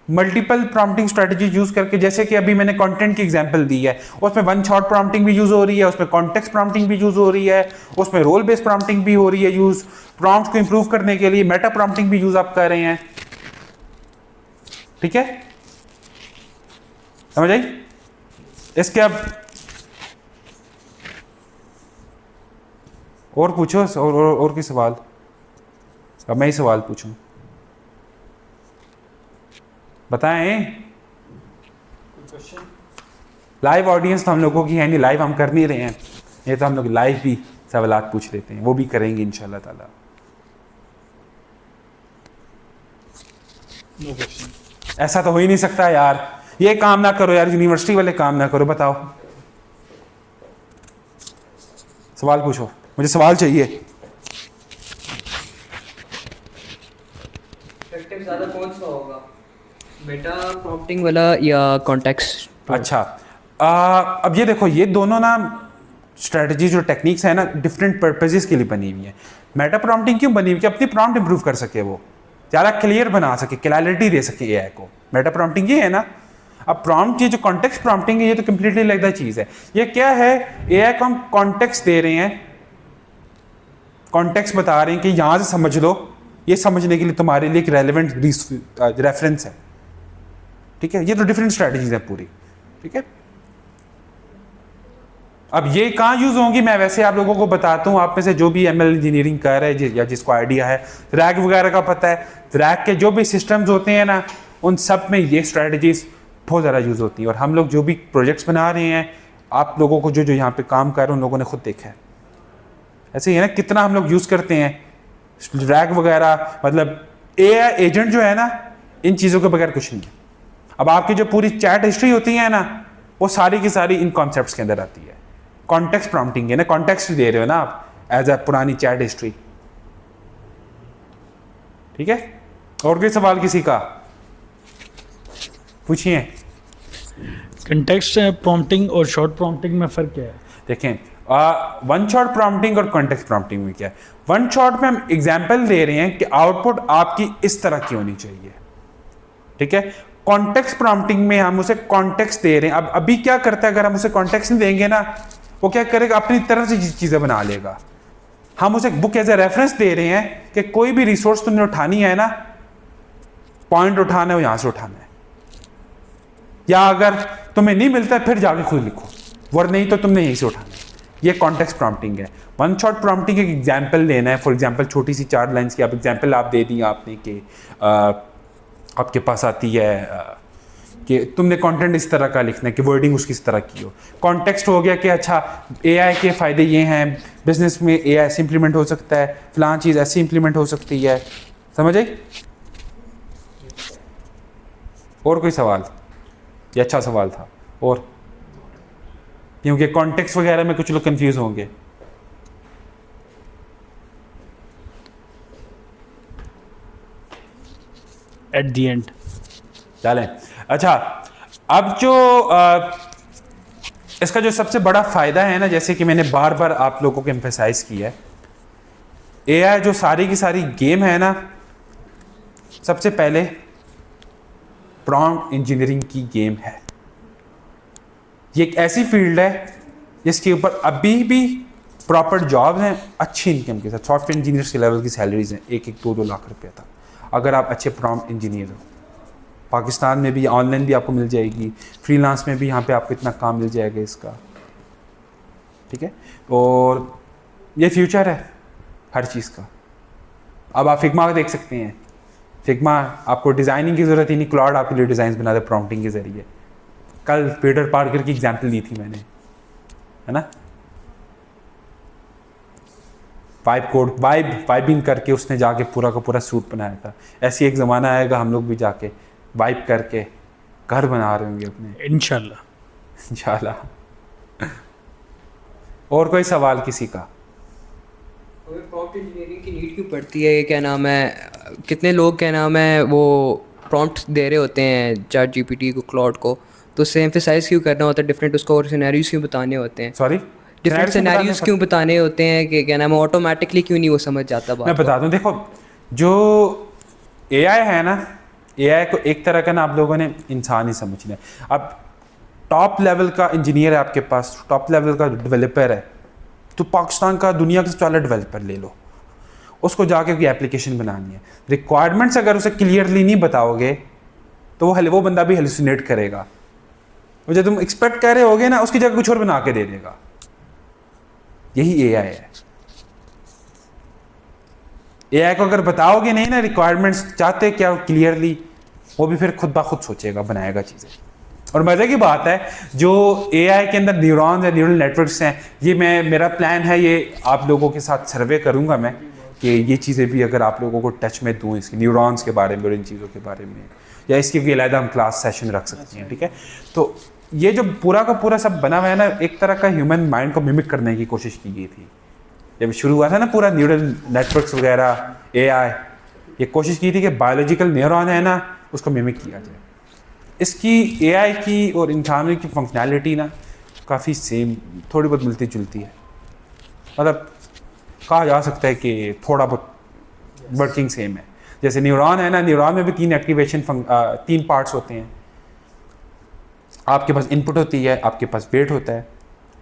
मल्टीपल प्रॉम्प्टिंग स्ट्रेटजी यूज करके, जैसे कि अभी मैंने कंटेंट की एग्जांपल दी है, उसमें वन शॉट प्रॉम्प्टिंग भी यूज हो रही है, उसमें कॉन्टेक्स्ट प्रॉम्प्टिंग भी यूज हो रही है, उसमें रोल बेस्ड प्रॉम्प्टिंग भी हो रही है यूज, प्रॉम्प्ट को इंप्रूव करने के लिए मेटा प्रॉम्प्टिंग भी यूज आप कर रहे हैं। ठीक है, समझ आई? इसके अब और पूछो, और कोई सवाल? अब मैं ही सवाल पूछूं, बताएं। लाइव ऑडियंस तो हम लोगों की है नहीं, लाइव हम कर नहीं रहे हैं, ये तो हम लोग लाइव भी सवालात पूछ लेते हैं, वो भी करेंगे इंशाल्लाह ताला। No question. ऐसा तो हो ही नहीं सकता यार, ये काम ना करो यार, यूनिवर्सिटी वाले काम ना करो। बताओ, सवाल पूछो, मुझे सवाल चाहिए। इफेक्टिव ज़्यादा कौन सा होगा, मेटा प्रॉम्प्टिंग वाला या कॉन्टेक्स्ट? अच्छा, अब ये देखो, ये दोनों ना स्ट्रेटजी जो टेक्निक्स है ना, डिफरेंट पर्पजेस के लिए बनी हुई है। मेटा प्रॉम्प्टिंग क्यों बनी हुई? कि अपनी प्रॉम्प्ट इंप्रूव कर सके, वो ज़्यादा क्लियर बना सके, क्लैरिटी दे सके एआई को। मेटा प्रॉम्प्टिंग ये है ना। अब प्रॉम्प्ट, ये जो कॉन्टेक्स्ट प्रॉम्प्टिंग है, ये तो कंप्लीटली अलग चीज़ है। ये क्या है, एआई को हम कॉन्टेक्स्ट दे रहे हैं, कॉन्टेक्स्ट बता रहे हैं कि यहाँ से समझ लो, ये समझने के लिए तुम्हारे लिए एक रेलेवेंट रेफरेंस है। ठीक है, ये तो डिफरेंट स्ट्रेटजीज है पूरी। ठीक है, अब ये कहाँ यूज होंगी, मैं वैसे आप लोगों को बताता हूँ। आप में से जो भी एमएल इंजीनियरिंग कर रहे हैं या जिसको आइडिया है, रैक वगैरह का पता है, रैक के जो भी सिस्टम्स होते हैं ना, उन सब में ये स्ट्रेटजीज बहुत ज़्यादा यूज होती है। और हम लोग जो भी प्रोजेक्ट्स बना रहे हैं, आप लोगों को जो यहाँ पे काम कर रहे हैं, उन लोगों ने खुद देखा है। ऐसे ही है ना, कितना हम लोग यूज करते हैं रैक वगैरह। मतलब एआई एजेंट जो है ना, इन चीज़ों के बगैर कुछ नहीं है। अब आपकी जो पूरी चैट हिस्ट्री होती है ना, वो सारी की सारी इन कॉन्सेप्ट्स के अंदर आती है। कॉन्टेक्स्ट प्रॉम्प्टिंग है ना, कॉन्टेक्स्ट दे रहे हो ना आप एज अ पुरानी चैट हिस्ट्री। ठीक है, और कोई सवाल किसी का? पूछिए। कंटेक्स्ट प्रॉम्प्टिंग और शॉर्ट प्रॉम्प्टिंग में फ़र्क क्या है? देखें, वन शॉट प्रॉम्प्टिंग और कॉन्टेक्स्ट प्रॉम्प्टिंग में क्या है। वन शॉट में हम एग्जाम्पल दे रहे हैं कि आउटपुट आपकी इस तरह की होनी चाहिए। ठीक है, कॉन्टेक्स्ट प्रॉम्प्टिंग में हम उसे कॉन्टेक्स्ट दे रहे हैं। अब अभी क्या करता है, अगर हम उसे कॉन्टेक्स्ट नहीं देंगे ना, वो क्या करेगा, अपनी तरफ से चीज़ें बना लेगा। हम उसे बुक एज ए रेफरेंस दे रहे हैं कि कोई भी रिसोर्स तुमने उठानी है ना, पॉइंट उठाना है, वो यहां से उठाना है, या अगर तुम्हें नहीं मिलता है फिर जाके खुद लिखो, वर नहीं तो तुमने यहीं से उठाना है। ये कॉन्टेक्स्ट प्रॉम्प्टिंग है। वन शॉट प्रॉम्प्टिंग एक एग्जाम्पल लेना है। फॉर एग्जाम्पल, छोटी सी 4 लाइन्स की आप एग्जाम्पल आप दे दी आपने कि आपके पास आती है कि तुमने कंटेंट इस तरह का लिखना है, कि वर्डिंग उसकी इस तरह की हो। कॉन्टेक्स्ट हो गया कि अच्छा, एआई के फ़ायदे ये हैं, बिजनेस में एआई ऐसे इंप्लीमेंट हो सकता है, फलां चीज़ ऐसी इंप्लीमेंट हो सकती है। समझ आई? और कोई सवाल? ये अच्छा सवाल था। और क्योंकि कॉन्टेक्स्ट वगैरह में कुछ लोग कंफ्यूज होंगे। एट द एंड चलें, अच्छा, अब जो इसका जो सबसे बड़ा फ़ायदा है ना, जैसे कि मैंने बार बार आप लोगों को एम्फेसाइज किया है, एआई जो सारी की सारी गेम है ना, सबसे पहले प्रॉम्प्ट इंजीनियरिंग की गेम है। ये एक ऐसी फील्ड है जिसके ऊपर अभी भी प्रॉपर जॉब हैं अच्छी इनकम के साथ। सॉफ्टवेयर इंजीनियर के लेवल की सैलरीज हैं 1-2 लाख रुपये तक, अगर आप अच्छे प्रॉम्प्ट इंजीनियर हो। पाकिस्तान में भी ऑनलाइन भी आपको मिल जाएगी, फ्रीलांस में भी यहाँ पे आपको इतना काम मिल जाएगा इसका, ठीक है। और ये फ्यूचर है हर चीज़ का। अब आप फिग्मा देख सकते हैं, फिग्मा आपको डिज़ाइनिंग की ज़रूरत ही नहीं, क्लाउड आपके लिए डिज़ाइन बना दे प्रॉम्प्टिंग के ज़रिए। कल पीटर पार्कर की एग्जाम्पल दी थी मैंने, है ना, वाइबिंग करके उसने जाके पूरा का पूरा सूट बनाया था। ऐसी एक ज़माना आएगा हम लोग भी जाके वाइब करके घर बना रहे होंगे अपने, इंशाल्लाह। और कोई सवाल किसी का? प्रॉम्प्ट इंजीनियरिंग की नीड क्यों पड़ती है? क्या नाम है, कितने लोग क्या नाम है वो प्रॉम्प्ट दे रहे होते हैं चैट जीपीटी को, क्लाउड को, तो उससे एम्फेसाइज क्यों करना होता है डिफरेंट, उसको और सिनेरियोज क्यों बताने होते हैं? सॉरी, डिफरेंट सिनेरियोज क्यों बताने होते हैं कि क्या नाम है ऑटोमेटिकली क्यों नहीं वो समझ जाता बात? मैं बता दूं, देखो जो एआई है ना, एआई को एक तरह का ना आप लोगों ने इंसान ही समझना है। अब टॉप लेवल का इंजीनियर है आपके पास, टॉप लेवल का डेवलपर है, तो पाकिस्तान का दुनिया का सबसे पहला डेवलपर ले लो, उसको जाके कोई एप्लीकेशन बनानी है, रिक्वायरमेंट्स अगर उसे क्लियरली नहीं बताओगे तो वो बंदा भी हेलुसिनेट करेगा। और जब तुम एक्सपेक्ट कर रहे होगे ना, उसकी जगह कुछ और बना के दे देगा। यही एआई है। एआई को अगर बताओगे नहीं ना रिक्वायरमेंट्स चाहते क्या क्लियरली, वो भी फिर खुद ब खुद सोचेगा, बनाएगा चीज़ें। और मज़े की बात है, जो एआई के अंदर न्यूरॉन्स है, न्यूरल नेटवर्क्स हैं, ये मेरा प्लान है, ये आप लोगों के साथ सर्वे करूंगा मैं कि ये चीज़ें भी अगर आप लोगों को टच में दूँ, इसकी न्यूरॉन्स के बारे में और इन चीज़ों के बारे में, या इसकी भी अलग हम क्लास सेशन रख सकते हैं, ठीक है। तो ये जो पूरा का पूरा सब बना हुआ है ना, एक तरह का ह्यूमन माइंड को मिमिक करने की कोशिश की गई थी। जब शुरू हुआ था ना पूरा न्यूरल नेटवर्क्स वगैरह, एआई, ये कोशिश की थी कि बायोलॉजिकल न्यूरॉन है ना, उसको मिमिक किया जाए। इसकी एआई की और इंसानों की फंक्शनैलिटी ना काफ़ी सेम, थोड़ी बहुत मिलती जुलती है। मतलब कहा जा सकता है कि थोड़ा बहुत वर्किंग सेम है। जैसे न्यूरॉन है ना, न्यूरॉन में भी 3 पार्ट्स होते हैं। आपके पास इनपुट होती है, आपके पास वेट होता है,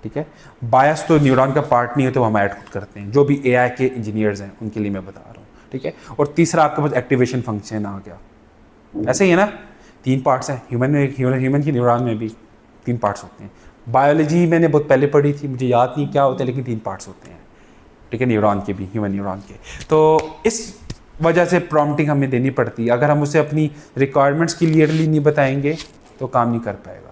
ठीक है। बायस तो न्यूरॉन का पार्ट नहीं होता, वो हम ऐड खुद करते हैं, जो भी एआई के इंजीनियर्स हैं उनके लिए मैं बता रहा हूँ, ठीक है। और तीसरा आपके पास एक्टिवेशन फंक्शन आ गया। ऐसे ही है ना, 3 पार्ट्स हैं। ह्यूमन की न्यूरॉन में भी 3 पार्ट्स होते हैं। बायोलॉजी मैंने बहुत पहले पढ़ी थी, मुझे याद नहीं क्या होता है, लेकिन 3 पार्ट्स होते हैं, ठीक है, न्यूरॉन के भी, ह्यूमन न्यूरॉन के। तो इस वजह से प्रॉम्प्टिंग हमें देनी पड़ती है। अगर हम उसे अपनी रिक्वायरमेंट्स क्लियरली नहीं बताएंगे तो काम नहीं कर पाएगा।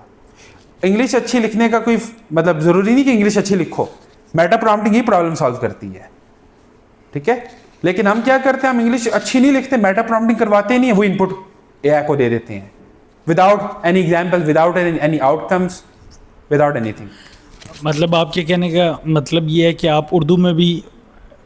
इंग्लिश अच्छी लिखने का कोई मतलब ज़रूरी नहीं कि इंग्लिश अच्छी लिखो, मेटा प्रॉम्प्टिंग ही प्रॉब्लम सॉल्व करती है, ठीक है। लेकिन हम क्या करते हैं, हम इंग्लिश अच्छी नहीं लिखते, मेटा प्रॉम्प्टिंग करवाते नहीं है, वो इनपुट एआई को दे देते हैं without any example, without any outcomes, without anything. मतलब आपके कहने का मतलब ये है कि आप उर्दू में भी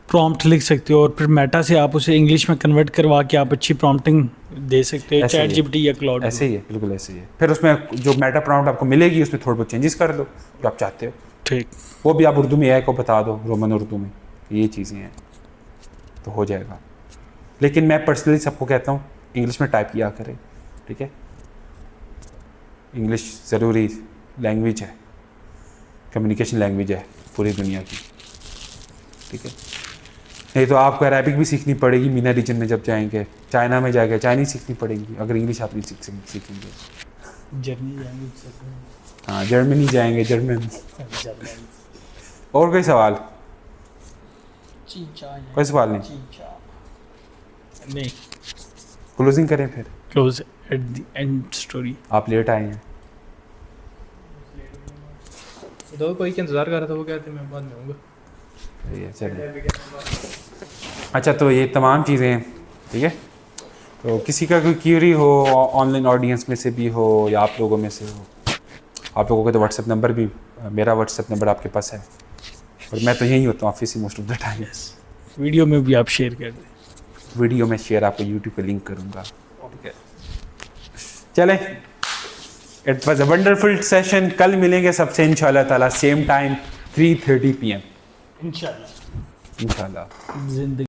प्रॉम्प्ट लिख सकते हो और फिर मेटा से आप उसे इंग्लिश में कन्वर्ट करवा के आप अच्छी प्रॉम्प्टिंग दे सकते हो, चैट जीपीटी या क्लाउड। ऐसे ही है, बिल्कुल ऐसे ही है। फिर उसमें जो मेटा प्रॉम्प्ट आपको मिलेगी उसमें थोड़े बहुत चेंजेस कर दो जो आप चाहते हो, ठीक। वो भी आप उर्दू में एआई को बता दो, रोमन उर्दू में, ये चीज़ें हैं, तो हो जाएगा। लेकिन मैं पर्सनली सबको कहता हूँ इंग्लिश में टाइप किया करें, ठीक है। इंग्लिश ज़रूरी लैंग्वेज है, कम्युनिकेशन लैंग्वेज है पूरी दुनिया की, ठीक है। नहीं तो आपको अरेबिक भी सीखनी पड़ेगी, मीना रीजन में जब जाएंगे, चाइना में जाएंगे चाइनीज सीखनी पड़ेगी, अगर इंग्लिश आप नहीं सीखेंगे। हाँ, जर्मनी जाएंगे, जर्मन। और कोई सवाल? कोई सवाल नहीं? क्लोजिंग करें फिर, close at the end story. आप लेट आए हैं। तो कोई के इंतज़ार कर रहा था, वो कहते मैं बाद में आऊँगा। चलिए, अच्छा, तो ये तमाम चीज़ें हैं, ठीक है। तो किसी का कोई क्यूरी हो, ऑनलाइन ऑडियंस में से भी हो या आप लोगों में से हो, आप लोगों का तो व्हाट्सएप नंबर भी, मेरा व्हाट्सएप नंबर आपके पास है, और मैं तो यहीं होता हूँ office he most of the time. Video में भी आप शेयर कर दें, वीडियो में शेयर आपको यूट्यूब पे लिंक करूँगा, ठीक है। चलें, it was a wonderful session. कल मिलेंगे सबसे इंशाल्लाह ताला, सेम टाइम 3:30 PM इंशाल्लाह इंशाल्लाह। जिंदगी